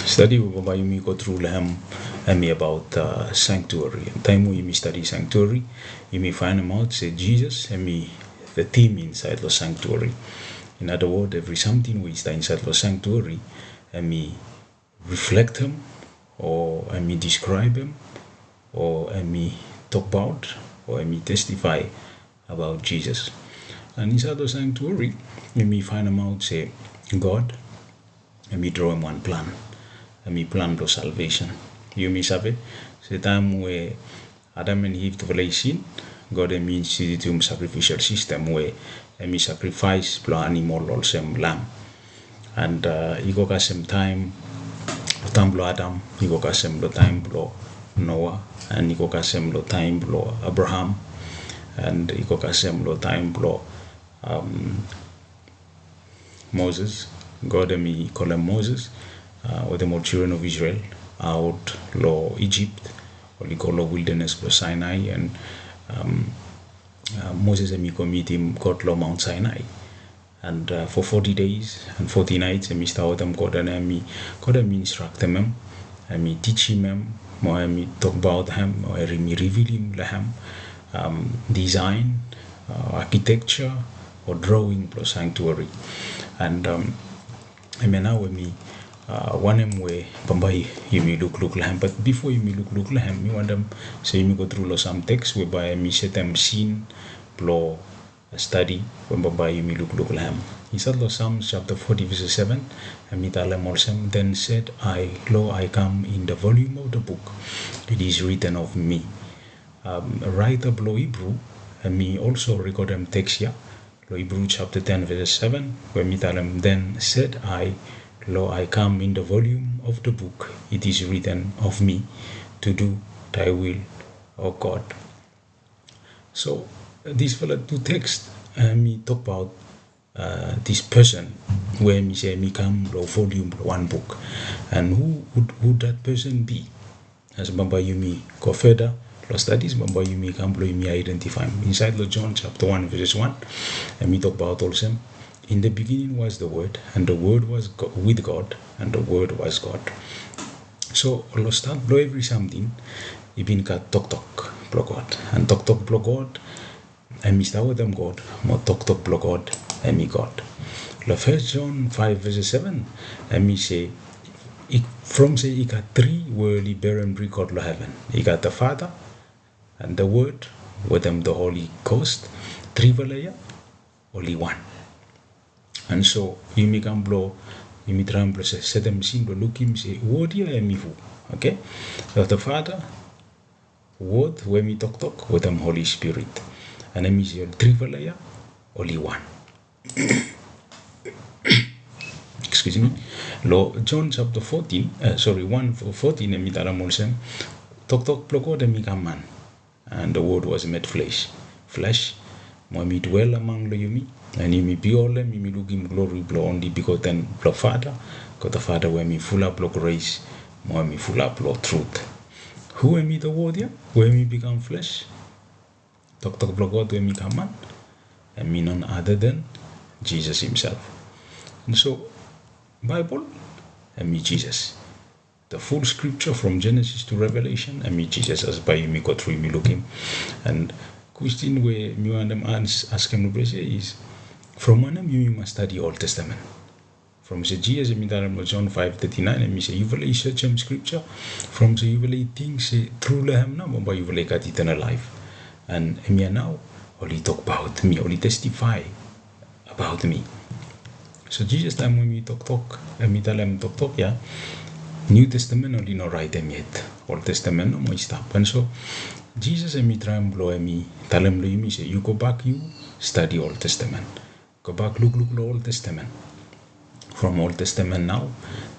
study whereby you go through me about Sanktueri. And time when you study Sanktueri, you may find out say Jesus and me the theme inside the Sanktueri. In other words, every something we study inside the Sanktueri, and me reflect him, or and me describe him, or and me talk about, or and me testify about Jesus. And inside the Sanctuary, you may find out say God, and me draw him one plan, and me plan the salvation. You may say, the time where Adam and Eve to sin, God and me institute sacrificial system where and me sacrifice the animal or some lamb. And you go some time blow Adam, you go some time blow Noah, and you go some time blow Abraham, and you go some time blow Moses. God and me call him Moses, or the more children of Israel out law Egypt, or you call wilderness for Sinai, and Moses and me commit him God law Mount Sinai. And for 40 days and 40 nights, and me start them God and me instruct them, and me teach him, or me talk about him, or me reveal him design, architecture, or drawing plus sanctuary. And I mean now with me one him way Bambai you may look lahem, but before you may look lahem, you want them say you may go through some text whereby me set them scene blow a study when Bambai you may look lahem. He said Psalms chapter 40 verse 7, and me tell also then said I come in the volume of the book, it is written of me. Writer blow Hebrew, and me also record them text here. Hebrew chapter 10 verse 7, where me tell him then said I come in the volume of the book, it is written of me to do thy will, O God. So these two texts me talk about this person where me say me come the volume one book, and who would that person be? As Bamba you me go further studies, Bamba you me come you me identify him. Inside the John chapter 1 verse 1, and me talk about also in the beginning was the Word, and the Word was with God, and the Word was God. So let's start blow every something. You been got talk blow God, and talk blow God, and me start with them God, more talk blow God, and me God. The 1 John 5 verse 7, and me say from say he got three worldly bearing record of heaven. He got the Father and the Word with them the Holy Ghost, three valaya, only one. And so you may come blow, you may try and process, set them scene, look him say, what do you who? Okay? So the Father, Word, when we talk with them Holy Spirit. And then we say three valaya, only one. Excuse me. John chapter 14, 1:14, and me tell them also, talk blow God and me come man. And the Word was made flesh, when we dwell among the yumi, and you may be all them, you may look him glory blow only because then blow Father, because the Father when me full up blow grace, when me full up blow truth. Who am me the Word here? When me become flesh, talk blow God when me come man, and me none other than Jesus himself. And so Bible and me Jesus. The full scripture from Genesis to Revelation, and me Jesus as by me go through me looking. And question where me and them ask him to say is from when you must study Old Testament. From the Jesus me John 5:39, and me say you will search him scripture from the you will things through him now, but you will get eternal life. And me now only talk about me, only testify about me. So Jesus time when we talk, and me tell him talk, yeah. New Testament only no write them yet. Old Testament no more stop. And so Jesus and me try and blow me, tell him me say you go back, you study Old Testament. Go back, look Old Testament. From Old Testament now,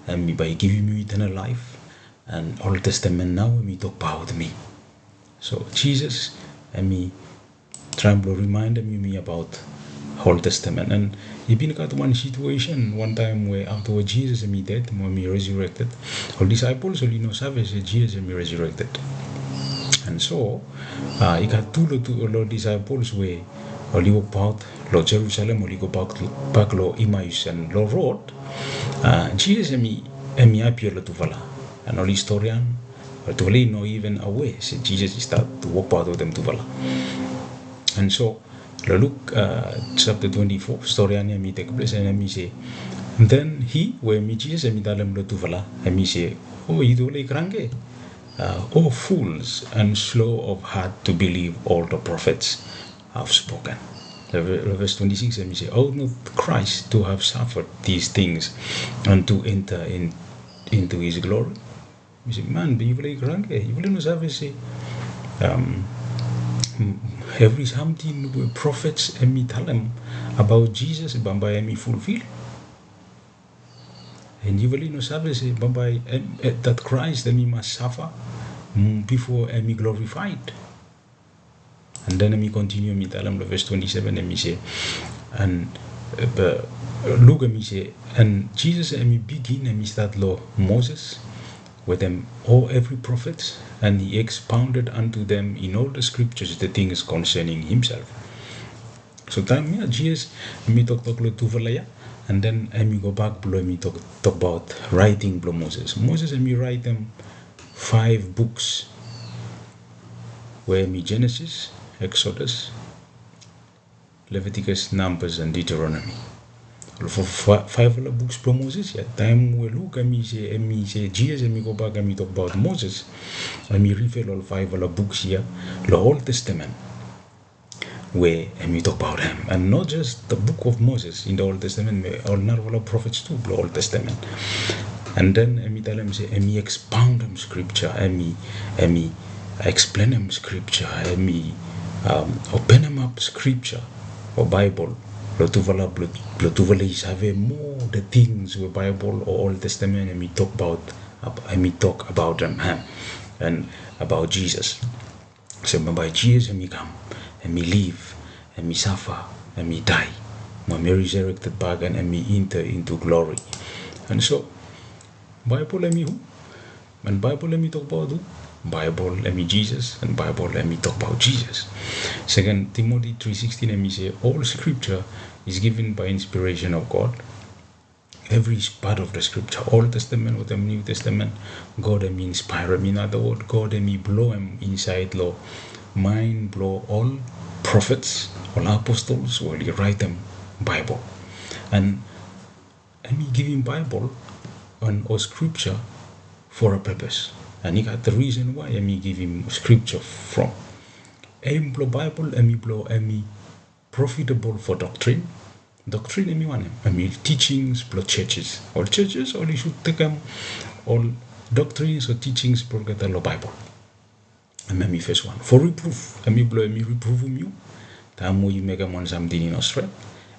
and me by giving me eternal life, and Old Testament now me talk about me. So Jesus and me try and remind me about Old Testament. And he been got one situation one time where after Jesus and me dead, when me resurrected, all disciples only know savage Jesus and me resurrected. And so he got two disciples where only go out Lord Jerusalem, only go back Lord Emmaus and Lord road. Jesus and me emi apio lo tuvala. And all historian, tuvala no even aware, say Jesus is start to walk out of them tuvala. And so, Luke chapter 24, historian emi take place, and emi say, then he, where me Jesus emi dalam lo tuvala, emi say, oh, itu le krange. O fools and slow of heart to believe all the prophets have spoken. Verse 26, let me say, ought not Christ to have suffered these things and to enter into his glory? You say, man, you will not have say, every something prophets and me tell them about Jesus, Bamba and me fulfill. And you will not have say, Bamba, that Christ and me must suffer before me glorified. And then me continue me tell them verse 27 and me say, and look at me say, and Jesus and me begin and me start law Moses with them all every prophet, and he expounded unto them in all the scriptures the things concerning himself. So time me Jesus me talk lo tuvalaya, and then me go back below me talk about writing below Moses and me write them 5 books, where me Genesis, Exodus, Leviticus, Numbers, and Deuteronomy. For 5 books for Moses, yeah. Time we look and me say Jesus and me go back and me talk about Moses, and me refill all 5 books here, the Old Testament, where and me talk about him, and not just the book of Moses in the Old Testament, all narrow prophets too, the Old Testament. And then me tell him say, me expound them scripture, me explain them scripture, me open them up scripture or Bible. Lotuvala is have more the things with Bible or Old Testament, and me talk about them and about Jesus. So by Jesus and me come and me live and me suffer and me die, when me resurrected back and me enter into glory. And so Bible let me who? And Bible let me talk about who? Bible let me Jesus, and Bible let me talk about Jesus. 2 Timothy 3:16 let me say, all scripture is given by inspiration of God. Every part of the scripture, Old Testament or the New Testament, God let me inspire him. In other words, God let me blow him inside law. Mind blow all prophets, all apostles, while he write them Bible. And me give him Bible or scripture for a purpose, and he got the reason why me give him scripture from. Aim blow Bible and me blow me profitable for doctrine and me want him. I mean teachings blow churches. All you should take them all doctrines or teachings blow get the Bible. And me first one for reproof. And me blow me reprove you. Time where you make them on something in Australia,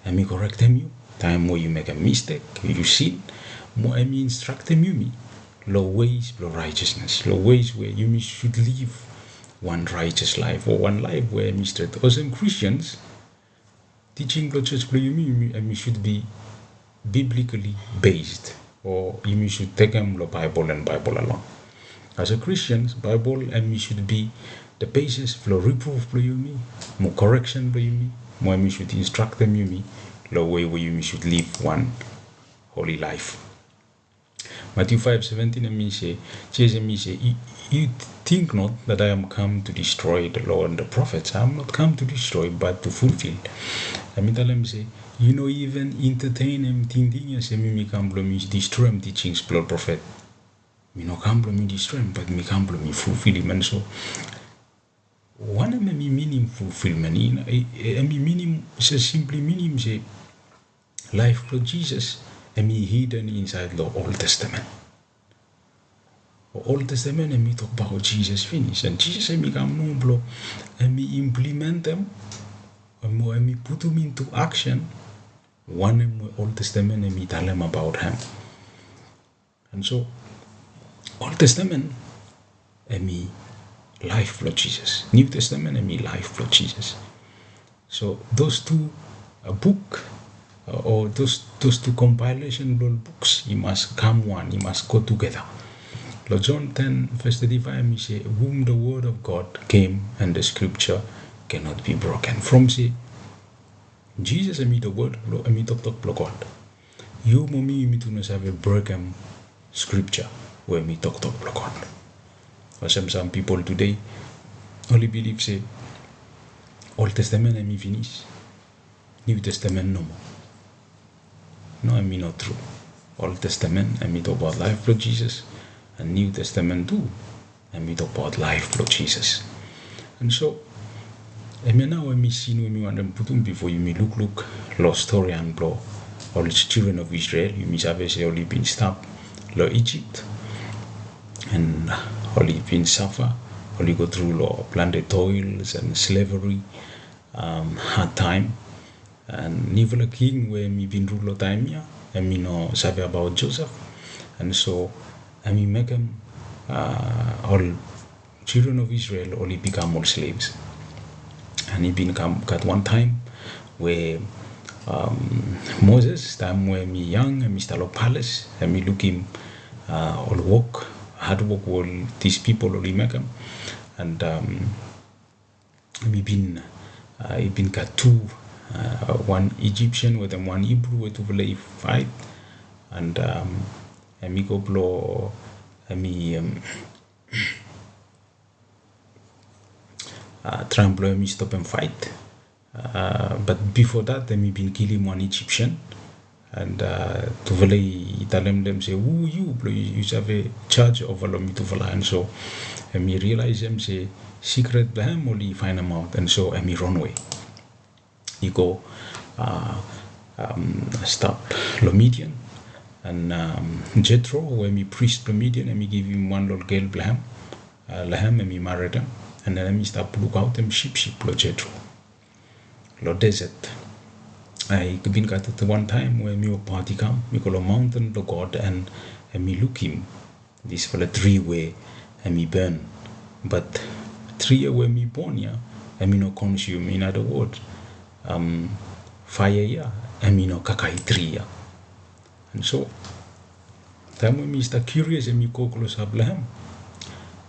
and me correct them you. Time where you make a mistake, you sin. More I mean instraktem you low ways, low righteousness, low ways where you should live one righteous life, or one life where Mr. Awesome Christians teaching the church you should be biblically based, or you should take them the Bible and Bible alone. As a Christians, Bible and me should be the basis for reproof for you more correction for you more me should instruct them you the way where you should live one holy life. Matthew 5:17 and me say, Jesus me say, you think not that I am come to destroy the law and the prophets. I am not come to destroy, but to fulfill. I mean tell him say, you know, even entertain him thinking and say me come to me destroy him teachings blood prophet. Me no come to me destroy him, but me come to me fulfill him. And so one of me meaning fulfillment, I mean simply meaning say life for Jesus. And me hidden inside the Old Testament. Old Testament and me talk about Jesus finish, and Jesus and me come no blow and me implement them and me put them into action. One in Old Testament and me tell them about him. And so Old Testament and me life for Jesus. New Testament and me life for Jesus. So those two book or those two compilation books, you must come one, you must go together. John 10:35 he say, whom the word of God came and the scripture cannot be broken. From say Jesus and me the word and me talk God. You mommy me to not have a broken scripture where me talk God. For some people today only believe say Old Testament and me finish, New Testament no more. No, I mean not true. Old Testament and me talk about life for Jesus, and New Testament too, and me talk about life for Jesus. And so, I mean now when me see when me want them putum before you me look law story and law all the children of Israel, you miss have say only been stopped law Egypt and only been suffer, only go through law planted toils and slavery, hard time. And even a king where me been rule time here, and me know savvy about Joseph, and so I mean make them all children of Israel only become all slaves, and he been come got one time where Moses time where me young and me start of palace and me look him all work hard work all these people only make them, and me been he been got two. One Egyptian with them, one Hebrew with overlay fight, and me go blow, me try and blow me stop and fight. But before that, me been killing one Egyptian, and to overlay tell them say, "Who you? You have a charge of me to overlay," and so me realize them say secret them only find them out, and so me run away. You go stop Lomedian and Jethro, where me priest Lomedian, and me give him one little girl Blessem, and me married him, and then me start look out them sheep lo Jethro, lo desert. I been got at one time where me party come, me go a mountain lo God, and me look him, this for the tree where and me burn, but tree where me born yeah, and me no consume. In other words, fire yeah, and me no kakai tree yeah. And so time when me start curious and me go close up Lahem,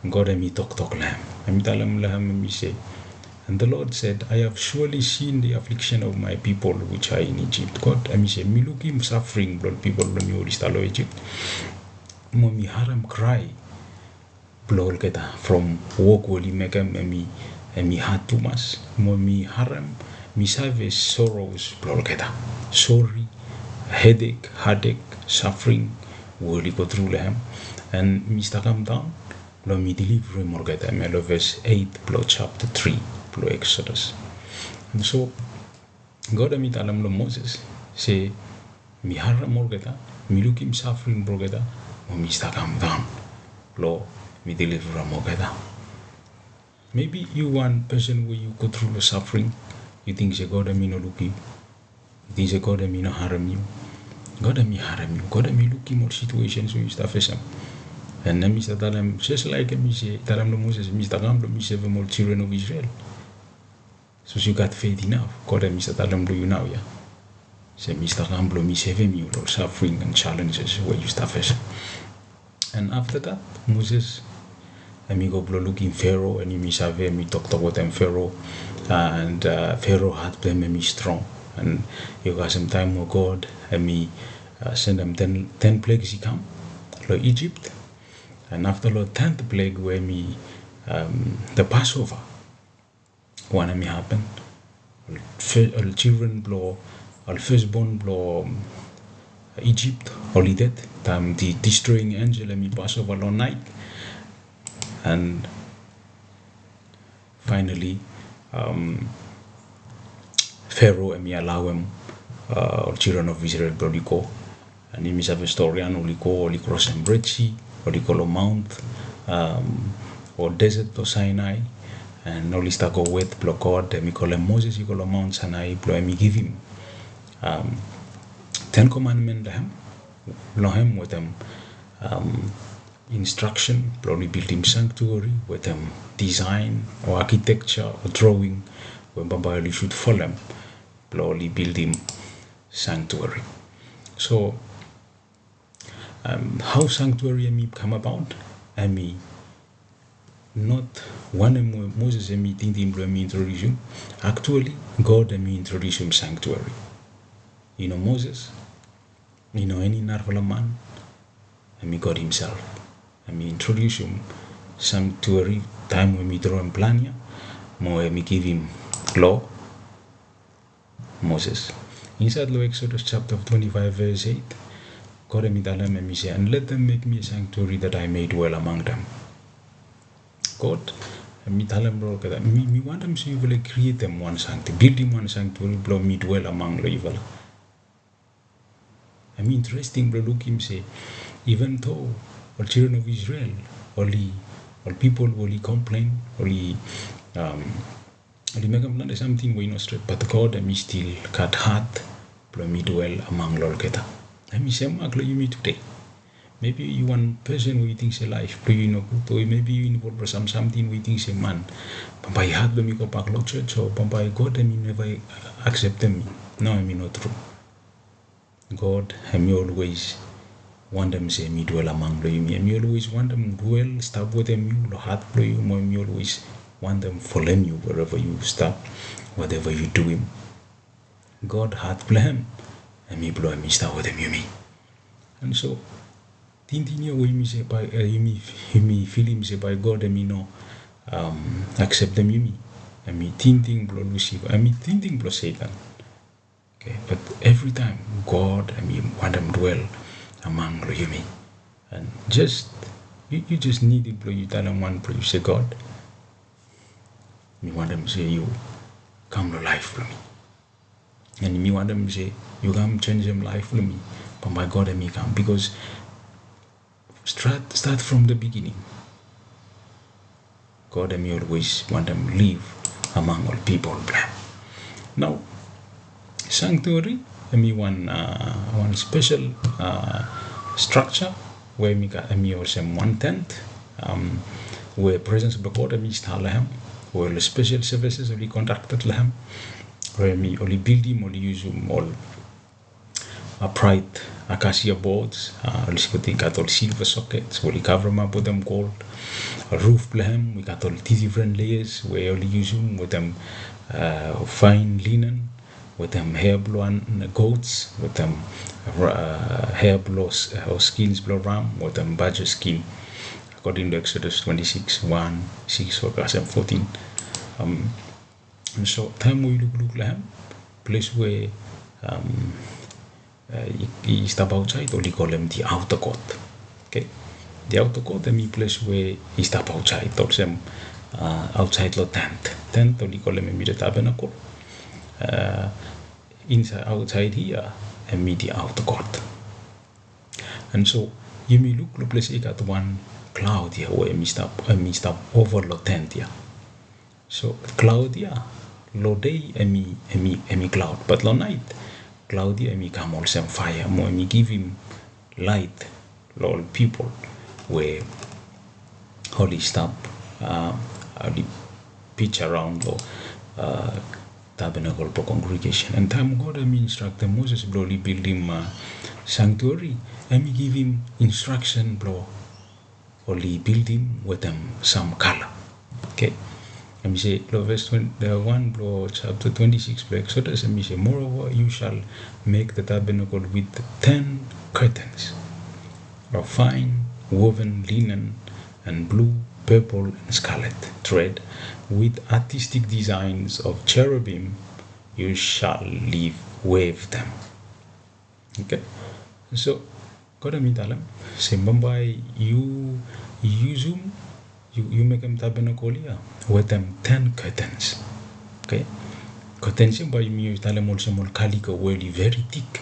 God and me talk Lahem, and me tell him Lahem, and me say, and the Lord said, I have surely seen the affliction of my people which are in Egypt. God, and me say, me look him suffering, blood people when me start Egypt. Me haram cry, blood olgeta from walk will he make him and me had too much. Me haram. Me have sorrows, olgeta, sorry, headache, suffering, will go through them, and me come down, lo me deliver him olgeta, me verse 8, chapter 3, Exodus. And so, God me tell him Moses, say, me haram olgeta, me look him suffering olgeta, me come down, lo me deliver him olgeta. Maybe you one person where you go through the suffering. You think say God me no look you. You think say God me no harm you. God me harm you. God me look you more situations where you start facing. And then Mr. Talam just like me say Talam no Moses Mr. Gamlo me save more children of Israel. So you got faith enough. God Mr. Talam do you now yeah. Say Mr. Gamlo me save you Lord suffering and challenges where you start facing. And after that Moses and me go looking Pharaoh and me save me talk with them Pharaoh. And Pharaoh had them and me strong, and you got some time with God and me send them 10 plagues he come, like Egypt, and after the 10th plague where me the Passover, one me happen, all children blow, all firstborn blow Egypt, only that time the destroying angel and me Passover all night, and finally. Pharaoh and me allow him children of Israel to go, and he have a story and only go only cross and Red Sea, only go mount or desert to Sinai, and only start go with blow God, and me call him Moses, he call him Mount Sinai, blow and me give him 10 commandments to him, blow him with them instruction, probably buildim sanctuary with design or architecture or drawing when Baba should follow them, probably buildim sanctuary. So how sanctuary come about? I mean not one of Moses and me think me introduce him. Actually God and me introduce him sanctuary. You know Moses, you know any narvala man, God himself. Introduce him sanctuary time when we draw him plan here. More give him law, Moses. Inside law Exodus chapter 25 verse 8, God say, and let them make me a sanctuary that I may dwell among them. God, me want them so you will create them one sanctuary, build him one sanctuary, blow me dwell among the evil. Interesting, bro, look him say, even though all children of Israel, all people will complain, only make them something we know straight, but God still cut heart, blow me dwell among olgeta. Say, you me today. Maybe you one person who thinks a life, but you know, or maybe you involve something we think a man. But by heart, me go back to church, or by God, never accept me. No, not true. God, always want them say me dwell among you. Me always want them dwell, stop with them you, heart blow you. Me always want them follow you wherever you stop, whatever you do him. God heart blow him, and me blow him start with them you me. And so, tintinya we me say by you me feel him say by God and me no accept them you me. And me tinting blow Lucifer, and me tinting blow Satan. Okay, but every time God, want them dwell among you me, and just you just need to blow you tell them one prayer. You say God, me want them say you come to life for me, and me want them say you come change them life for me. But my God, and me come because start from the beginning. God and me always want them live among all people. Now. Sanctuary, one special structure where me got also 1/10, where presence of the God install him, where the special services only conducted him, where me only buildim, only use all upright acacia boards, only got all silver sockets, only cover them up with them gold, a roof him, we got all different layers where only use them with them fine linen. With them hair blown goats, with them hair blows or skins blow ram, with them badger skin, according to Exodus 26, 1, 6, or 14. And so time we look like him, place where he step outside, or we call him the outer court. Okay, the outer court, the place where he step outside, also outside the tent, or we call him the tabernacle. Inside, outside here, and the outer court. And so you may look the place got one cloud here where me stop over the tent here. So cloud here, low day and me cloud, but low night cloud here me come also fire. More me give him light, all people where holy stop, the pitch around the tabernacle for congregation. And time God instructed Moses blow build him sanctuary, and me give him instruction blow only build him with them some color. Okay. And me say verse 1 blow chapter 26 blow Exodus, and me say moreover you shall make the tabernacle with 10 curtains of fine woven linen and blue, purple and scarlet thread, with artistic designs of cherubim. You shall wave them. Okay, so God tell say Mumbai you use them, you make them tabernacle here with them 10 curtains. Okay, curtains by me tell them also more calico really very thick.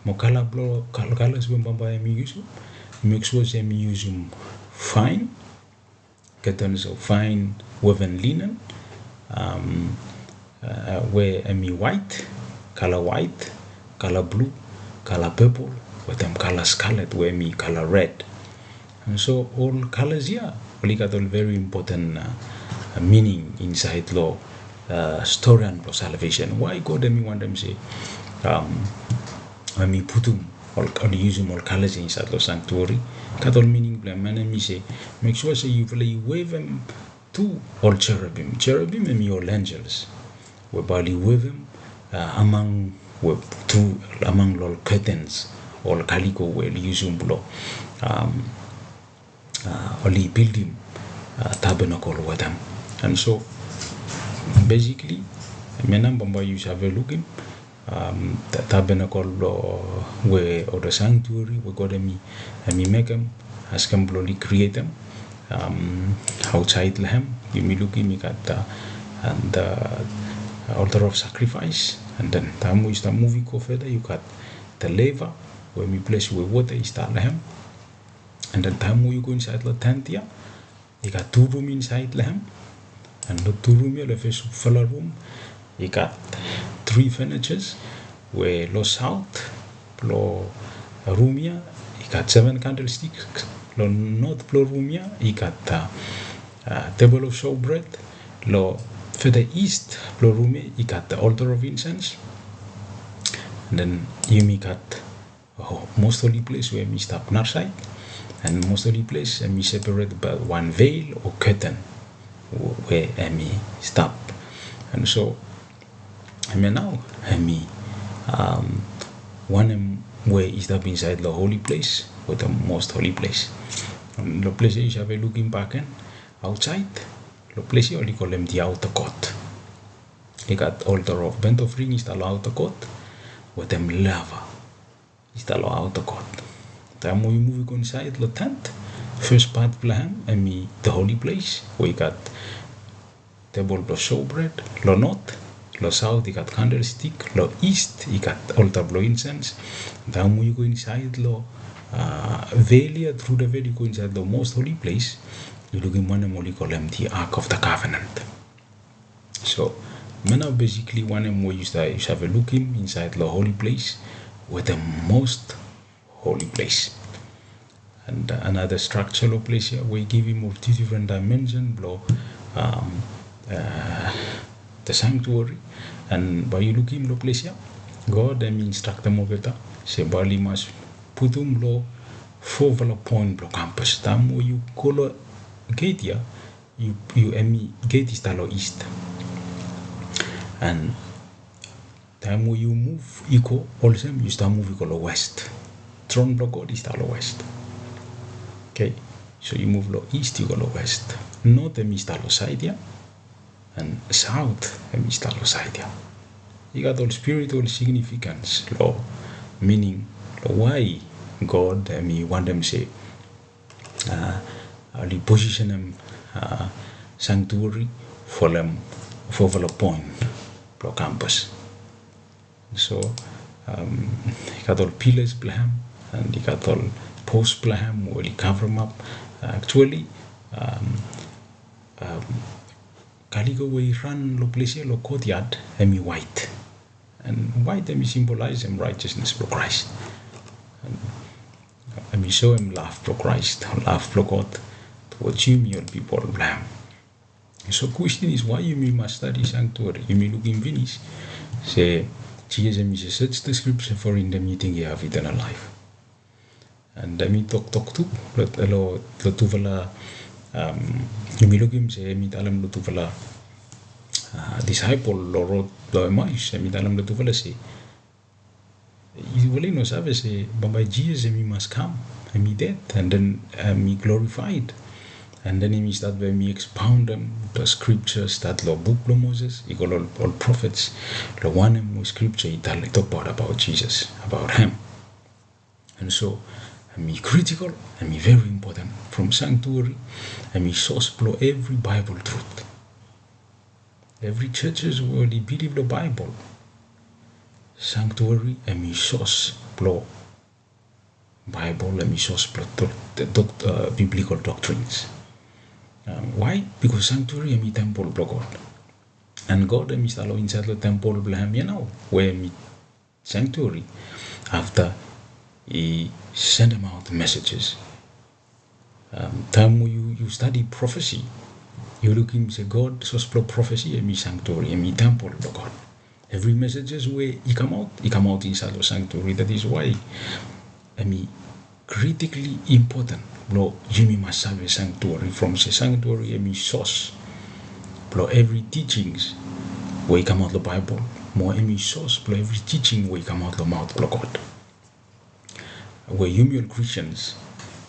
More colors when Mumbai me use them, make sure they me use them fine. Curtains of fine woven linen, where me white, color blue, color purple, with them color scarlet, where me color red. And so all colors here, only got all very important meaning inside law, story and salvation. Why God me want them say, me putum, all use all colors inside the sanctuary. Got all meaning blame and me say, make sure say you wave them to all cherubim. Cherubim and me all angels. Whereby you wave them among all curtains or calico will use blow only buildim tabernacle with them. And so basically menam bamba use have a looking the tabernacle where or the sanctuary we got me make them as can bloody create them outside lehem you me looking me got and the altar of sacrifice, and then time we start moving further you got the laver where we place with water is that lehem, and then time we go inside the tent here you got 2 room inside lehem, and the 2 room here the first fuller room you got 3 furnitures where lo south lo room here you got 7 candlesticks, lo north lo room here you got table of showbread, lo for the east lo room here you got the altar of incense, and then you got most holy place where we stop on our side, and most holy place and we separate by 1 veil or curtain where we stop. And so now one where is that inside the holy place or the most holy place, and the place is have a looking back and outside the place you only call them the outer court. You got altar of burnt offering is the outer court with them lava is the outer court. Time we move inside the tent, first part blessem and the holy place we got table of showbread, lo north, lo south you got candlestick, lo east you got altar of incense. Then we go inside lo veil, through the veil you go inside the most holy place, you look in one and call them the Ark of the Covenant. So now basically one and more you have a look in inside the holy place with the most holy place. And another structural place here we give him of 2 different dimensions below the sanctuary, and by you looking lo place here God instraktem olgeta se bali mas putum lo 4 point lo campus tamo you colo gate here you gate is talo east, and time you move equal also you start moving lo west, throne block God is talo west. Okay, so you move lo east you go lo west, north is talo side here, and south is talo side here. You got all spiritual significance lo meaning lo why God want them say the position them sanctuary for them for the point pro campus. So you got all pillars blessem, and you got all posts blessem where you cover them up. Actually Calico we run lo place lo courtyard white, and white symbolize righteousness for Christ, and show him love for Christ, love for God, to watjem your people blame. So question is why you must study sanctuary, you may look in finish say Jesus is search the scripture for in the meeting you have eternal life, and talk to lo tuvala you may look him say alam lo tuvala disciple lo road lo mais alam lo tuvala say you will no sabe say by Jesus must come and dead and then me glorified, and then he start when me expound them the scriptures that lo book lo Moses equal all prophets lo one more scripture he talk about Jesus, about him. And so me critical and me very important from sanctuary, and me source blow every Bible truth. Every churches will believe the Bible. Sanctuary and me source blow Bible and me source blow the biblical doctrines. Why? Because sanctuary and me temple blow God, and God and me allow inside the temple blessem where me sanctuary after he send them out messages. Time you study prophecy, you look him say God so spell prophecy and me sanctuary and me temple of God. Every messages where he come out inside the sanctuary. That is why critically important blow Jimmy must have a sanctuary from the sanctuary and me source blow every teachings where he come out the Bible more and me source blow every teaching where he come out the mouth of God. where you all Christians,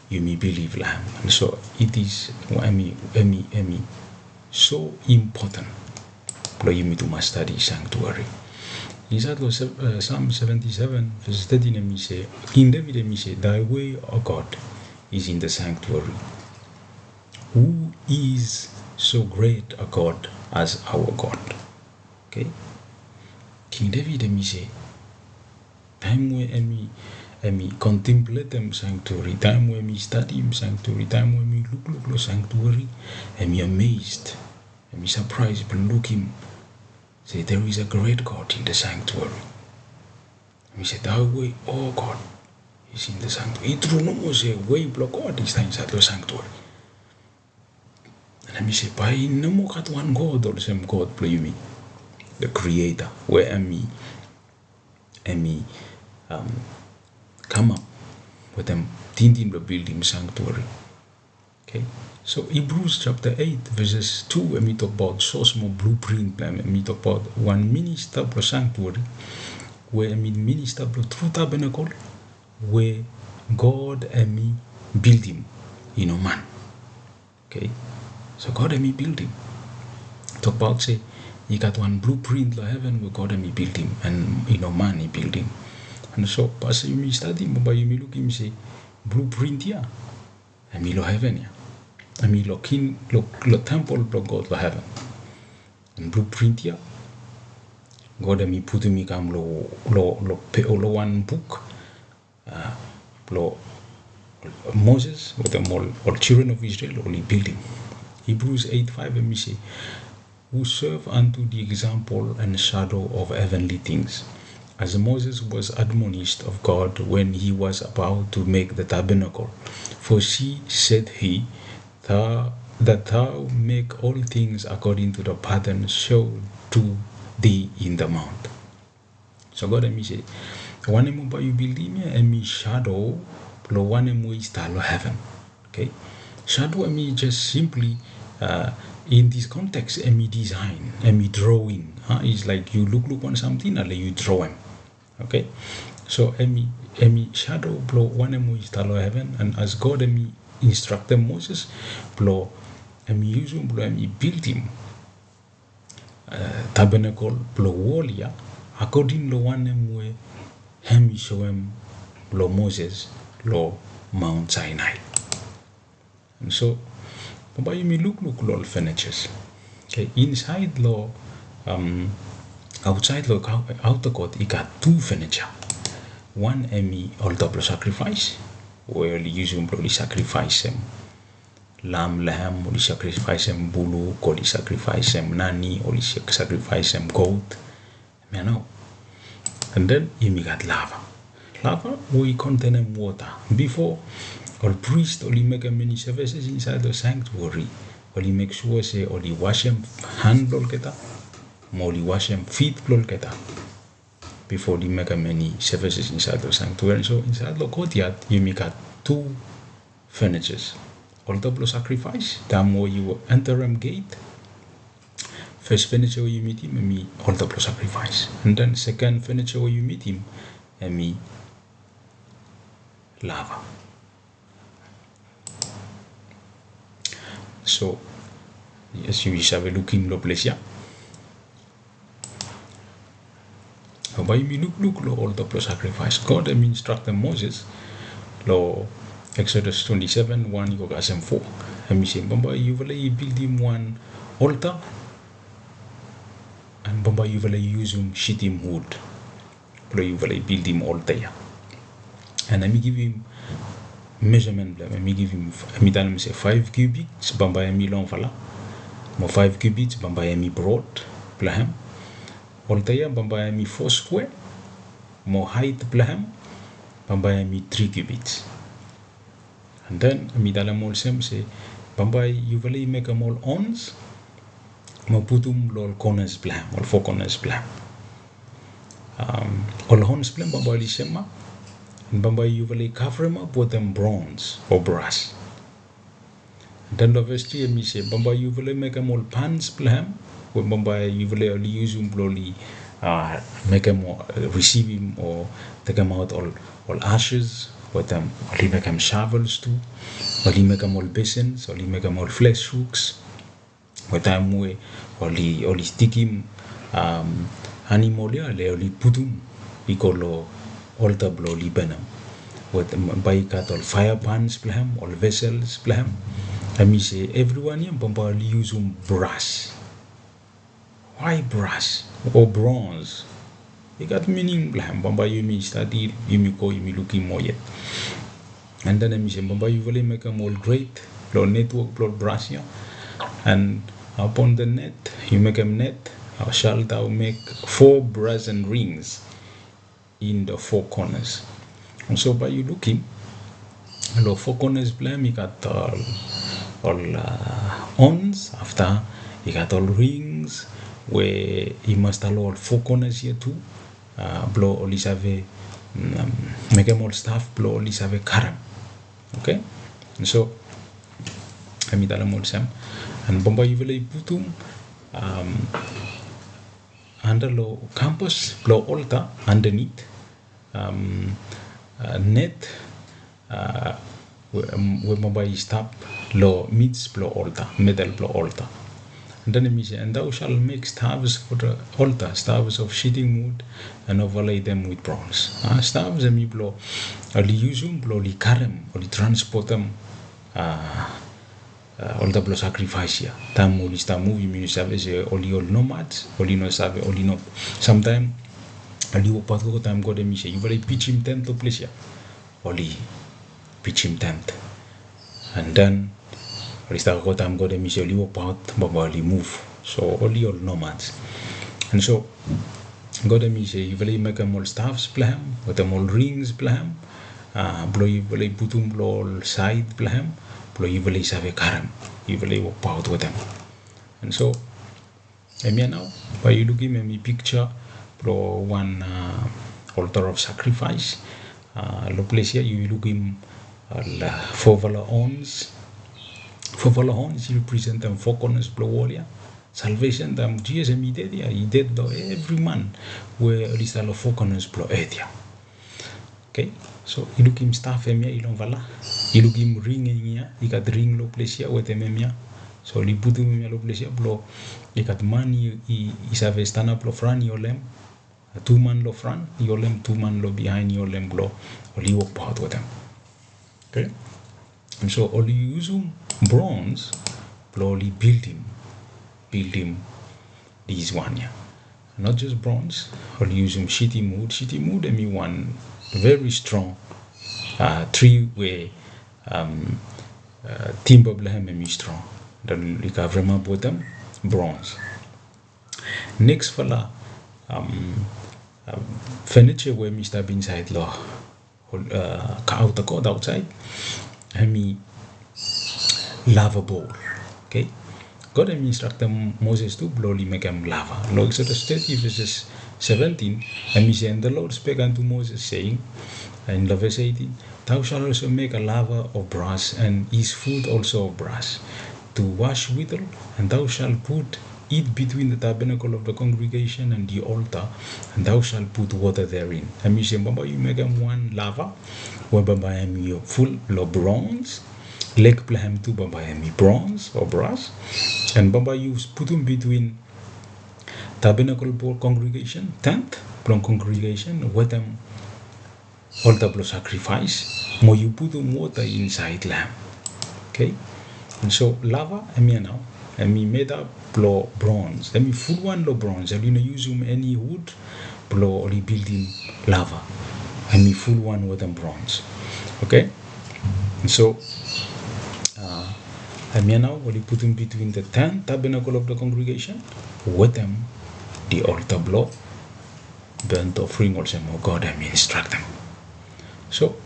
you may believe lamb. And so it is so important for you to study sanctuary. Inside Psalm 77, verse 13, me say, King David me say, thy way, O God, is in the sanctuary. Who is so great a God as our God? Okay? King David me say, time where me contemplate them sanctuary, time where me study him sanctuary, time where me look sanctuary, and me amazed, and me surprised, but look him, say there is a great God in the sanctuary. And me say, thy way, oh God, is in the sanctuary. It true no more say way block God is inside the sanctuary. And me say, by no more got one God or the same God play me, the creator, where me come up with them thinking the building sanctuary. Okay, so Hebrews chapter 8 verses 2, and we talk about so small blueprint plan, and we talk about one minister per sanctuary, where minister per true tabernacle, where God and me build him, man. Okay, so God and me build him. Talk about say he got one blueprint of heaven where God and me build him, and man he build him. And so pas you study, but you look him say blueprint here, and me lo heaven here. I mean, lo temple lo God lo heaven. And blueprint here, God and me putum me come lo one book, lo Moses with them all children of Israel only building. Hebrews 8:5 and me say, who serve unto the example and shadow of heavenly things, as Moses was admonished of God when he was about to make the tabernacle. For she said he, that thou make all things according to the pattern showed to thee in the mount. So God and me say, one mo ba you building and me shadow, lo one mo is talo heaven. Okay, shadow and me just simply in this context and me design and me drawing. It's like you look on something and you draw them. Okay, so emi shadow blow one mo is talo heaven, and as God emi instructed Moses blow emi use blow emi build him tabernacle blow wall ya according to one mo hemi show him blow Moses blow Mount Sinai. And so but you me look all furnitures. Okay, inside law outside the outer court, he got two furniture. One altar plus sacrifice, where you usually sacrifice him lamb, or sacrifice him bulu, or sacrifice him nani, or sacrifice him goat. You know. And then you got lava. Lava we contain water. Before all priest only make many services inside the sanctuary. Only make sure say only wash him hand olgeta. Moli wash them feet olgeta before they make many services inside the sanctuary. So inside the courtyard you make two furnitures. Altar plus sacrifice, time where you enter them gate. First furniture where you meet him and me altar plus sacrifice. And then second furniture where you meet him and me lava. So as you have a look in the place here. By me look lo all the plus sacrifice. God instructed Moses lo Exodus 27 1 you go 4. And me say Bamba you will build him one altar, and Bamba you will use him sheet him wood. You will build him altar. And I me give him measurement I me give him I me tell him say 5 cubits Bamba me long fala. Mo 5 cubits Bamba me broad plahem. Oltaya Bamba mi 4 square, more height plahem, Bamba mi 3 cubits. And then mi dala mol sem say, Bamba you will make a mol ons, mo putum lol corners plahem, or 4 corners plahem. All horns plahem Bamba li sema, and Bamba you will cover him up with them bronze or brass. And then the verse 3 mi say, Bamba you will make a mol pans plahem, when Bamba you will only use him slowly, make him receive him or take him out all ashes with them. Only make them shovels too. Only make them all basins. Only make them all flesh hooks. With them we only stick him animal ya le only putum. Ikolo altar blow libenam. With by cut all fire pans blahem, all vessels blahem. I mean say everyone here bamba use brass. Why brass or bronze? It got meaning blahem. Bamba you me study, you me go, you me looking more yet. And then I mean say bamba you really make them all great. Blow network blow brass ya. And upon the net, you make them net. Shall thou make 4 brazen rings in the 4 corners. And so by you looking, the 4 corners blame you got all ons after you got all rings where you must allow all 4 corners here too. Blow all is have make them all stuff, blow all is have a karam. Okay? And so I mean that all sam and bomba you will putum under low campus blow altar underneath net where mobile stop low meets blow altar, middle blow altar. And then he said, and thou shalt make staves for the altar, staves of sheeting wood, and overlay them with bronze. Staves and me blow, or use them, blow the karem, or the transport them, all the blow sacrifice here. Tamu is tamu, you mean service, all nomads, all no save, all no. Sometimes, all patho time go to me say, you very pitch him tent to place here. Only pitch him tent. And then, Rista time go to me say, you part, but only move. So, only all nomads. And so, go to me say, you very make them all staffs, blahem, with them all rings, blahem, blow you very putum, blow all side, blahem, blow you very save a karam, you very walk out with them. And so, now, by you looking at me picture, blow one altar of sacrifice. Lo place here, you look him 4 horns. 4 horns represent them 4 corners blow wall. Salvation, them Jesus he did here. He did every man where at least 4 corners blow area. Okay, so you look him staff here, you don't vala. You look him ring in here, you got ring lo place here with him here. So you put him lo place here blow. You got money, he have a stand up lo front your lamb. 2 man lo front, your limb 2 man lo behind your limb blow, or you walk part with them. Okay? And so all you use bronze, blow only build him this one here. Not just bronze, or you use shitty mood, and me one very strong 3-way timber blame and me strong. Then you can remember with them bronze. Next fella furniture where me step inside law out the code outside and me lava bowl. Okay, God and me instruct them Moses to blowly make them lava. Lord Exodus 30 verses 17 and me say, and the Lord spake unto Moses saying in the verse 18, thou shalt also make a lava of brass and his food also of brass to wash withal, and thou shalt put it between the tabernacle of the congregation and the altar, and thou shalt put water therein. And you say, Baba, you make them one lava, where Baba am you full of bronze, leg plahem to Baba am bronze or brass, and Baba you put them between tabernacle congregation, tent, Blong congregation, with them altar blow sacrifice, more you put them water inside lamb. Okay, and so lava, I mean now. And me made up blow bronze. Let me full one low bronze. And you know use any wood blow or building lava. And me full one with them bronze. Okay? And so and me now what you put in between the tent tabernacle of the congregation with them the altar blow burnt offering also more God I mean instruct them. So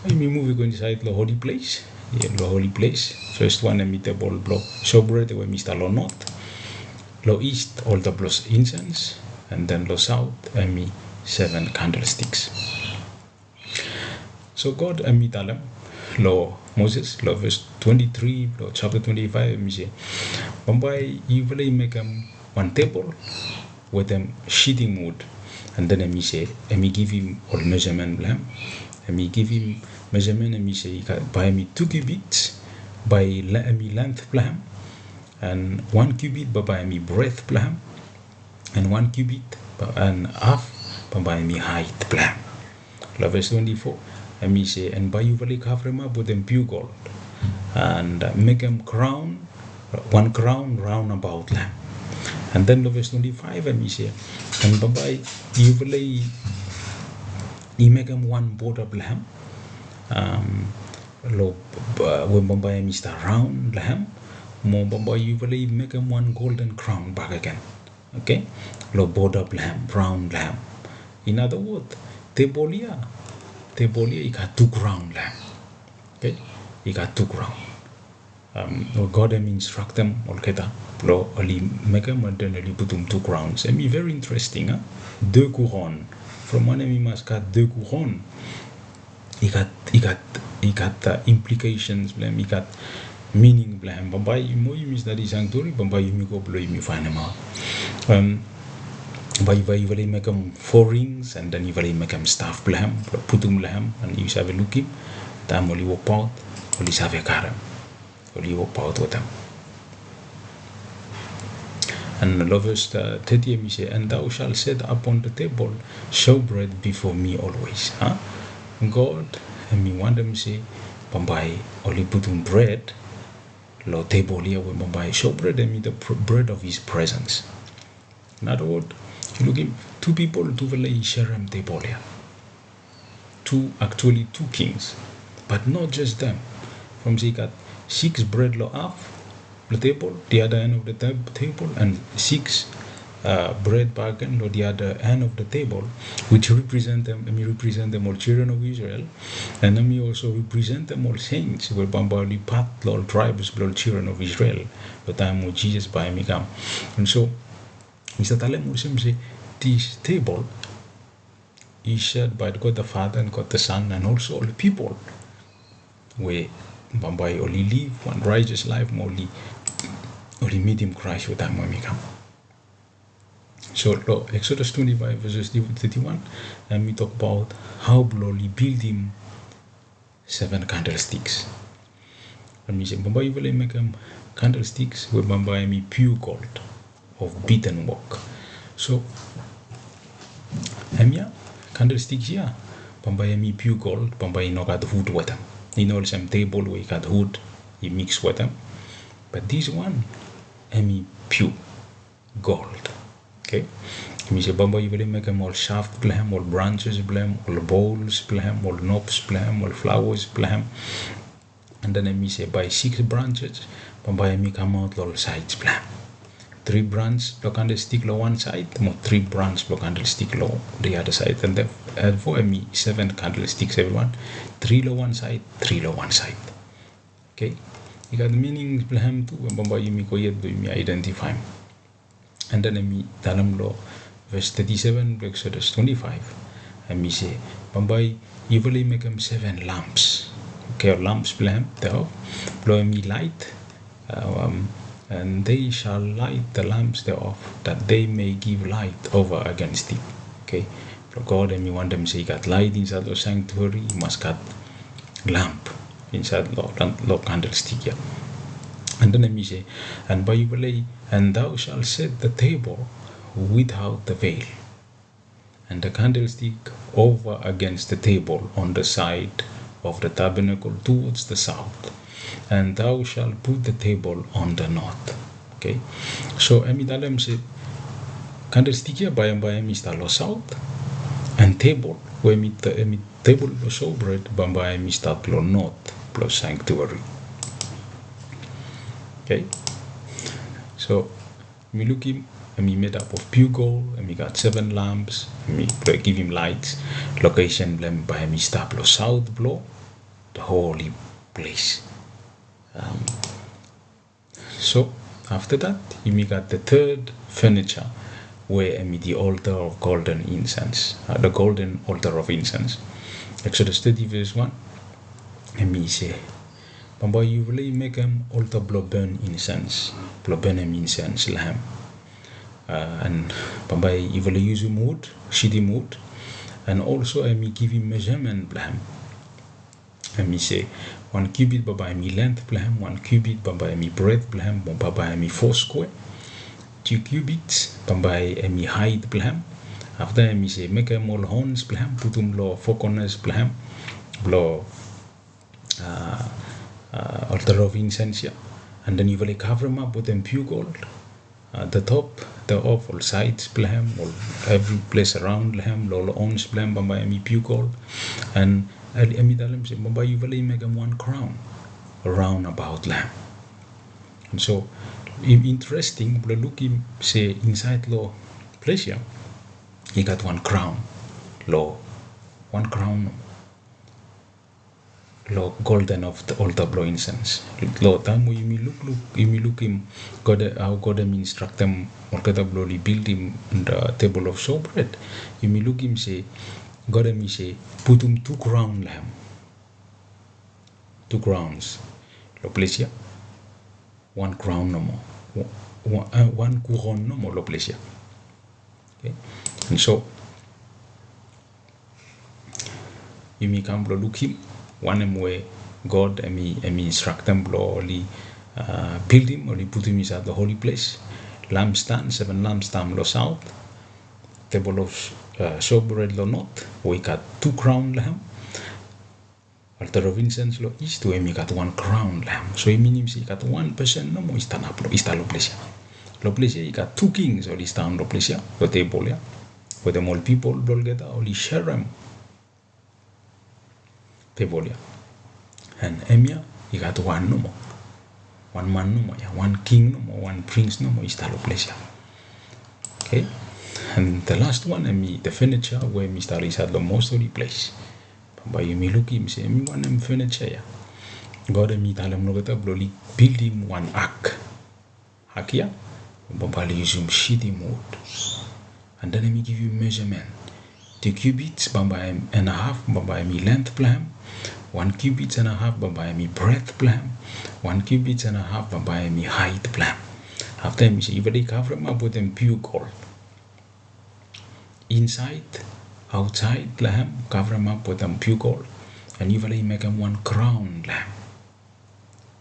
I mean moving inside the holy place. The holy place. First one, I meet the ball blow. Showbread, where Mr. Lo North. Lo East, all the blows incense. And then Lo South, I meet 7 candlesticks. So God, I meet Alam. Lo Moses, Lo verse 23, Lo chapter 25, I meet say, Bombay, you really make one table with them sheeting wood. And then I meet say, I meet give him all measurement lamb. me give him measurement, me say by me 2 cubits by me length blessem, and 1 cubit by me breadth blessem, and 1 cubit and half by me height blessem. Verse 24, me say, and by you will cover him up with them pure gold, and make him crown, 1 crown round about lamb. And then verse 25, me say, and by you will you make him 1 border lamb, when by Mr. round lamb, more by you will make him 1 golden crown back again. Okay, border lamb, round lamb. In other words, Tebolia, he got 2 crown lamb. Okay, he got 2 crown. God instraktem olgeta, lo ali megam and then ali putum 2 crowns. And very interesting, huh? 2 couronnes. From one we must got 2 couronnes. He got implications, blame, he got meaning, blame. Bamba you mo you miss that is Sanktueri, Bamba you go blow you find him out. By you will make them 4 rings, and then you will make them staff blame, putum blame, and you have a look him, time only walk out, only have a karam, only walk out with them. And verse 30 me say, and thou shalt set upon the table showbread before me always. Huh? God, and me want them say, Bambai only putum bread, lo table here with Bambai showbread, and me the bread of his presence. In other words, you look him, 2 people do the sherem table here. 2 kings, but not just them. From they got 6 bread lo half the table, the other end of the table, and 6 bread backen or the other end of the table, which represent them. And we represent them all children of Israel, and then we also represent them all saints. Where Bambali path all tribes, all children of Israel. But time of Jesus by me come, and so Mr. Talem Muslim say this table is shared by God the Father and God the Son, and also all the people. Where Bambai only live one righteous life, only meet him Christ with time when we come. So Exodus 25 verses 31, and we talk about how Bloli buildim 7 candlesticks. And we say Bambai will make them candlesticks with Bambai me pure gold of beaten work. So candlesticks here, Bambai me pure gold, Bambai no got wood with them. You know some table where you got wood, you mix with them. But this one, pure gold. Okay? We say Bamba you will make them all shaft blame, all branches blame, all bowls blame, all knobs blame, all flowers blame. And then we say by 6 branches, Bamba me come out all sides blame. 3 branches block on the stick low one side, more 3 branches block on the stick low the other side, and then for me 7 candlesticks everyone, 3 low one side, 3 low one side. Okay, you got the meaning blame too, and Bamba you me go yet me identify. And then me dalam law verse 37 Exodus 25, and me say Bamba you will make them 7 lamps. Okay, or lamps blame there, blow me light. And they shall light the lamps thereof, that they may give light over against it. Okay, God and me want them say got light inside the sanctuary, you must got lamp inside the candlestick here. And then me say, and by you will lay, and thou shalt set the table without the veil, and the candlestick over against the table on the side of the tabernacle towards the south. And thou shalt put the table on the north. Okay, so dalam say candlestick here by mistalo south, and table where table lo showbread by mistalo north plus sanctuary. Okay, so we look him, and we made up of pure gold, and we got 7 lamps, and we give him lights. Location blem by mistalo south blow, the holy place. So after that, you got the 3rd furniture, where the altar of golden incense, the golden altar of incense. Exodus 30 verse 1, and me say, Bamba you will make them altar blow burn incense, blow burn incense lamb, and Bamba you will use wood, shitty wood, And also I give him measurement blessem. I say 1 cubit by length blessem, 1 cubit by breadth blessem, by 4 square, 2 cubits by height blessem. After I say make a more horns blessem, putum lo 4 corners blessem, lo altar of incense, and then you will cover them up with pure gold. The top, the off, all sides blessem, all every place around blessem, all owns blessem by pure gold, and dalem say by you will make them 1 crown around about lamb. And so interesting, but look him say inside law place here, he got 1 crown, law 1 crown. Lo golden of the altar blow incense. Lo time you look him God how God instraktem olgeta blow buildim in the table of showbread. You look him say God say putum 2 crown lamb. 2 crowns. Lo place here 1 crown no more. 1 couron no more lo place here. Okay. And so you come look him. One way God instraktem blow only buildim only putum inside the holy place. Lampstand 7 lampstand lo south. Table of showbread lo north. We got 2 crown lamb. Altar of incense lo east. We got 1 crown lamb. So it means he got 1% no more stand up lo place. Lo place he got 2 kings or stand lo place lo table ya. With them all people olgeta only share them. Tebolia. And Emia, he got 1 no more. 1 man no more, 1 king no more, 1 prince no more, is place. Okay? And the last one, the furniture where Mr. is at the most holy place. But you may look him, say, me one furniture. God talem logeta bloli build him 1 ark. Akia, Bambali use him shitty mode. And then me give you measurement. 2 cubits, by and a half, by length blessem, 1 cubit and a half, by breadth blessem, 1 cubit and a half, by height blessem. After me say, you will cover them up with pure gold. Inside, outside blessem, cover them up with pure gold, and you will make them 1 crown lamb.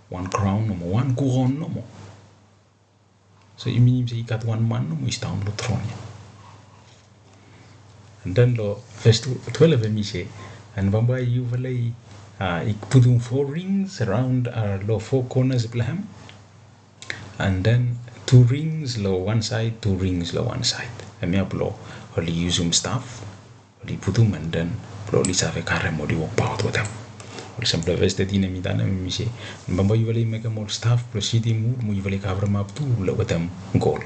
1 crown no more, 1 couron no more. So you mean you got 1 man no more is down the throne. And then verse 12 me say, and Bamba you will put 4 rings around 4 corners blessem, and then 2 rings lo one side, 2 rings lo one side. And me blow only use staff, only putum, and then blow have a carem or walk out with them. For example, verse 13 me say, and Bamba you will make a more staff proceeding mood, you will cover them up too with them gold.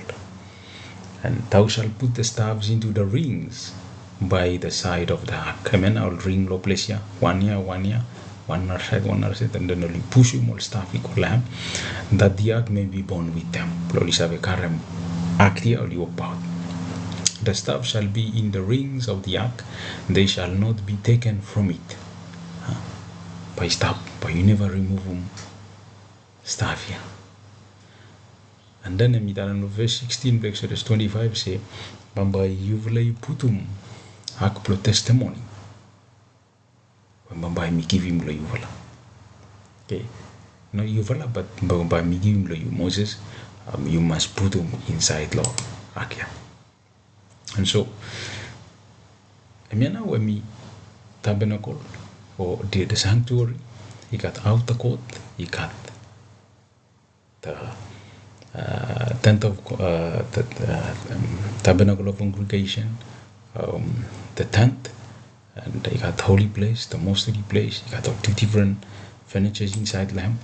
And thou shalt put the staffs into the rings by the side of the ark. And then I'll ring lo place here, 1 year, 1 year, 1 other side, and then only push him all staff equal lamb, that the ark may be born with them. Please have a carem ark here or you about. The staff shall be in the rings of the ark, they shall not be taken from it. By staff, but you never remove them staff here. And then in verse 16, Exodus 25 say, Bamba yuvlei putum ark pro testimony. When Bamba me give him lo yuvala. Okay. No yuvala, but Bamba me give him lo you Moses, you must put him inside law ark here. And so now when me tabernacle or the sanctuary, he got outer court, he got the tent of the tabernacle of congregation, the tent, and he got holy place, the most holy place. He got 2 different furnitures inside lamb.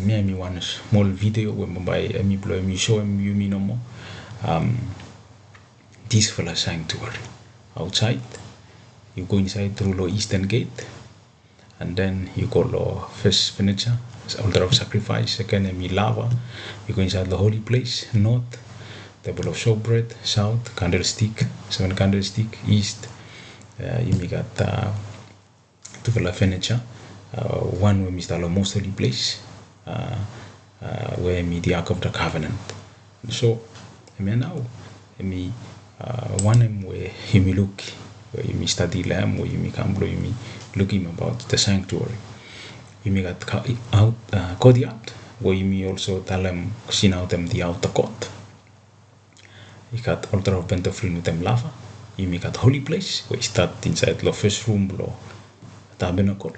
Me one small video when me show him you no more. This for the sanctuary. Outside, you go inside through the eastern gate, and then you go to first furniture, altar of sacrifice, second lava, you go inside the holy place, north, table of showbread, south, candlestick, 7 candlestick, east, you got 2 furniture, 1 where Mr. most holy place, where the Ark of the Covenant. So, now, one where he look where you study lamb, where you come, where you looking about the sanctuary. You got courtyard, where you also tell them, seen out them the outer court. You got altar of burnt offering with them lava. You got holy place, where you start inside the first room, below tabernacle.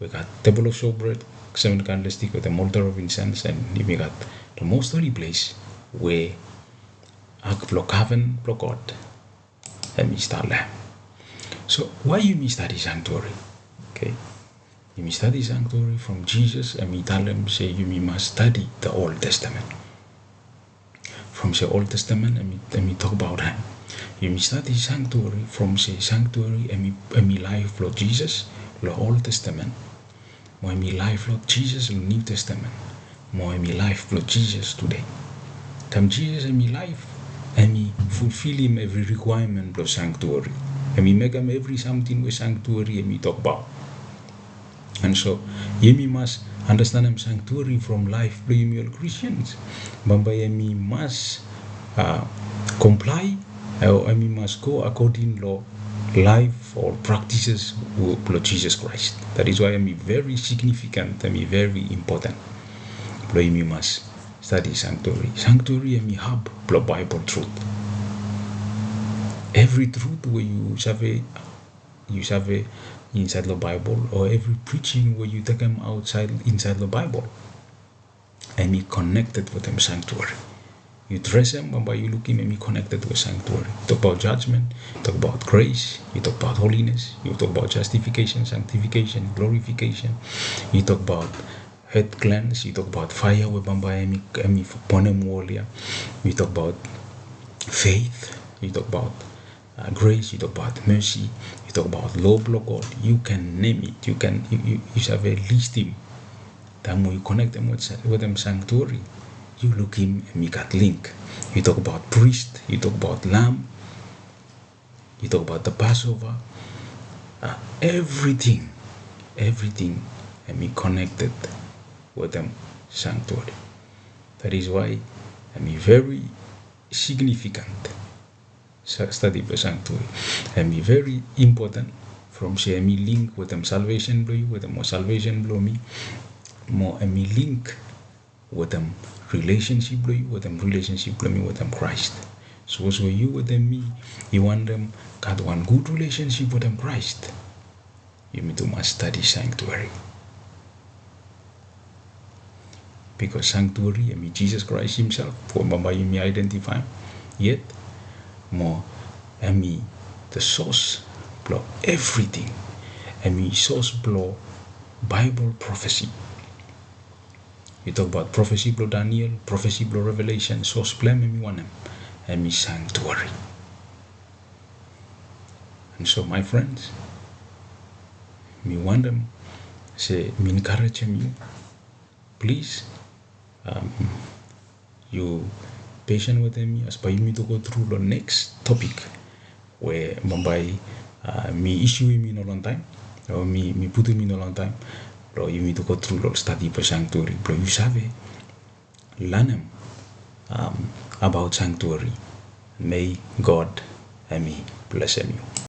We got table of showbread, 7 candlestick with the altar of incense, and you got the most holy place where block heaven, block God, and Mr. Lamb. So why you study sanctuary? Okay, you study sanctuary from Jesus, and we tell them say you must study the Old Testament. From the Old Testament, and we talk about him. You study sanctuary from the sanctuary, and me life Lord Jesus, the Old Testament. More me life Lord Jesus, the New Testament. More me life Lord Jesus today. Tam Jesus and me life, and me fulfill him every requirement of sanctuary. And we make him every something with sanctuary, and we talk about. And so, you must understand him sanctuary from life premium Christians. But we must comply, or we must go according to life or practices with Lord Jesus Christ. That is why I'm very significant, I'm very important. We must study sanctuary. Sanctuary and hub the Bible truth. Every truth where you have inside the Bible, or every preaching where you take them inside the Bible, and be connected with them sanctuary. You dress them, but by you looking and be connected with sanctuary. Talk about judgment, talk about grace, you talk about holiness, you talk about justification, sanctification, glorification, you talk about head cleanse, you talk about fire with Bamba and ponem warrior, you talk about faith, you talk about grace, you talk about mercy, you talk about love, Lord God. You can name it. You have a list him. Then when you connect them with them sanctuary, you look him and you got link. You talk about priest, you talk about lamb, you talk about the Passover, everything, and be connected with them sanctuary. That is why I'm very significant. Study the sanctuary and be very important from say me link with them salvation blow you with them more salvation blow me more and me link with them relationship blow you with them relationship blow me with them Christ. So you with them me, you want them got one good relationship with them Christ. You need to must study sanctuary. Because sanctuary and me Jesus Christ himself, for Baba you may identify him. Yet more and me the source blow everything and me source blow Bible prophecy. You talk about prophecy blow Daniel, prophecy blow Revelation, source blame and me one them and me sanctuary. And so my friends, me want them say me encourage you, please you patient with me as per me to go through the next topic where Mumbai me issue me no long time or me putum me no long time, bro. You need to go through the study for sanctuary, bro. You sabe learn about sanctuary. May God and me bless you.